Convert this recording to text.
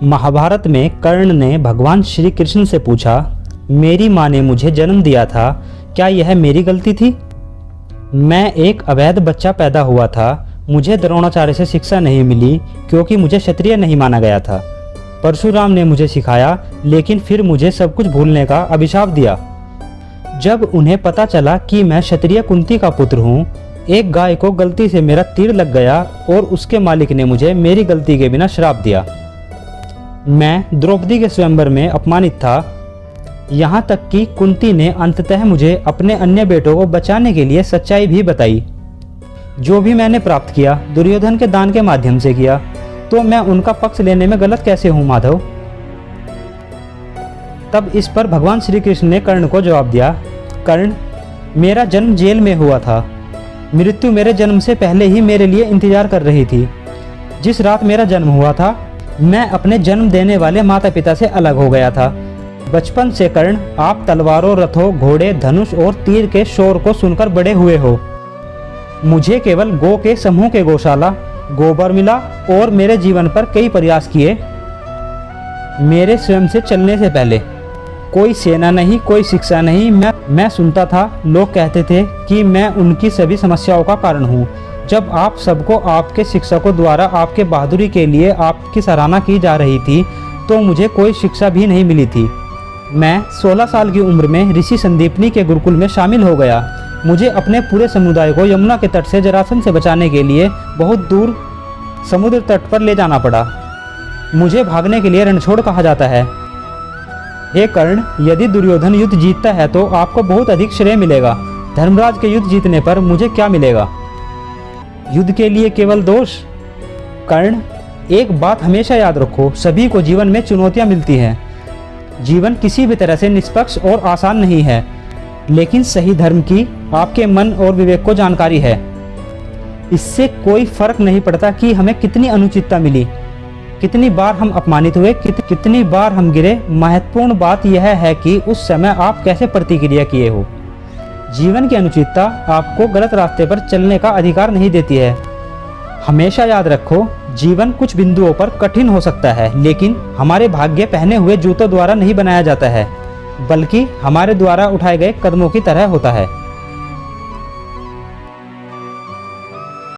महाभारत में कर्ण ने भगवान श्री कृष्ण से पूछा, मेरी माँ ने मुझे जन्म दिया था, क्या यह मेरी गलती थी? मैं एक अवैध बच्चा पैदा हुआ था, मुझे द्रोणाचार्य से शिक्षा नहीं मिली क्योंकि मुझे क्षत्रिय नहीं माना गया था। परशुराम ने मुझे सिखाया, लेकिन फिर मुझे सब कुछ भूलने का अभिशाप दिया। जब उन्हें पता चला कि मैं क्षत्रिय कुंती का पुत्र हूँ, एक गाय को गलती से मेरा तीर लग गया और उसके मालिक ने मुझे मेरी गलती के बिना श्राप दिया। मैं द्रौपदी के स्वयंवर में अपमानित था, यहाँ तक कि कुंती ने अंततः मुझे अपने अन्य बेटों को बचाने के लिए सच्चाई भी बताई। जो भी मैंने प्राप्त किया दुर्योधन के दान के माध्यम से किया, तो मैं उनका पक्ष लेने में गलत कैसे हूँ माधव? तब इस पर भगवान श्री कृष्ण ने कर्ण को जवाब दिया, कर्ण, मेरा जन्म जेल में हुआ था। मृत्यु मेरे जन्म से पहले ही मेरे लिए इंतजार कर रही थी। जिस रात मेरा जन्म हुआ था, मैं अपने जन्म देने वाले माता पिता से अलग हो गया था। बचपन से कर्ण, आप तलवारों, रथों, घोड़े, धनुष और तीर के शोर को सुनकर बड़े हुए हो। मुझे केवल गो के समूह के गौशाला, गोबर मिला और मेरे जीवन पर कई प्रयास किए। मेरे स्वयं से चलने से पहले कोई सेना नहीं, कोई शिक्षा नहीं। मैं सुनता था, लोग कहते थे कि मैं उनकी सभी समस्याओं का कारण हूँ। जब आप सबको आपके शिक्षकों द्वारा आपके बहादुरी के लिए आपकी सराहना की जा रही थी, तो मुझे कोई शिक्षा भी नहीं मिली थी। मैं 16 साल की उम्र में ऋषि संदीपनी के गुरुकुल में शामिल हो गया। मुझे अपने पूरे समुदाय को यमुना के तट से जरासंध से बचाने के लिए बहुत दूर समुद्र तट पर ले जाना पड़ा। मुझे भागने के लिए रणछोड़ कहा जाता है। हे कर्ण, यदि दुर्योधन युद्ध जीतता है तो आपको बहुत अधिक श्रेय मिलेगा। धर्मराज के युद्ध जीतने पर मुझे क्या मिलेगा? युद्ध के लिए केवल दोष। कर्ण, एक बात हमेशा याद रखो, सभी को जीवन में चुनौतियां मिलती हैं। जीवन किसी भी तरह से निष्पक्ष और आसान नहीं है, लेकिन सही धर्म की आपके मन और विवेक को जानकारी है। इससे कोई फर्क नहीं पड़ता कि हमें कितनी अनुचितता मिली, कितनी बार हम अपमानित हुए, कितनी बार हम गिरे। महत्वपूर्ण बात यह है कि उस समय आप कैसे प्रतिक्रिया किए हो। जीवन की अनुचितता आपको गलत रास्ते पर चलने का अधिकार नहीं देती है। हमेशा याद रखो, जीवन कुछ बिंदुओं पर कठिन हो सकता है, लेकिन हमारे भाग्य पहने हुए जूतों द्वारा नहीं बनाया जाता है, बल्कि हमारे द्वारा उठाए गए कदमों की तरह होता है।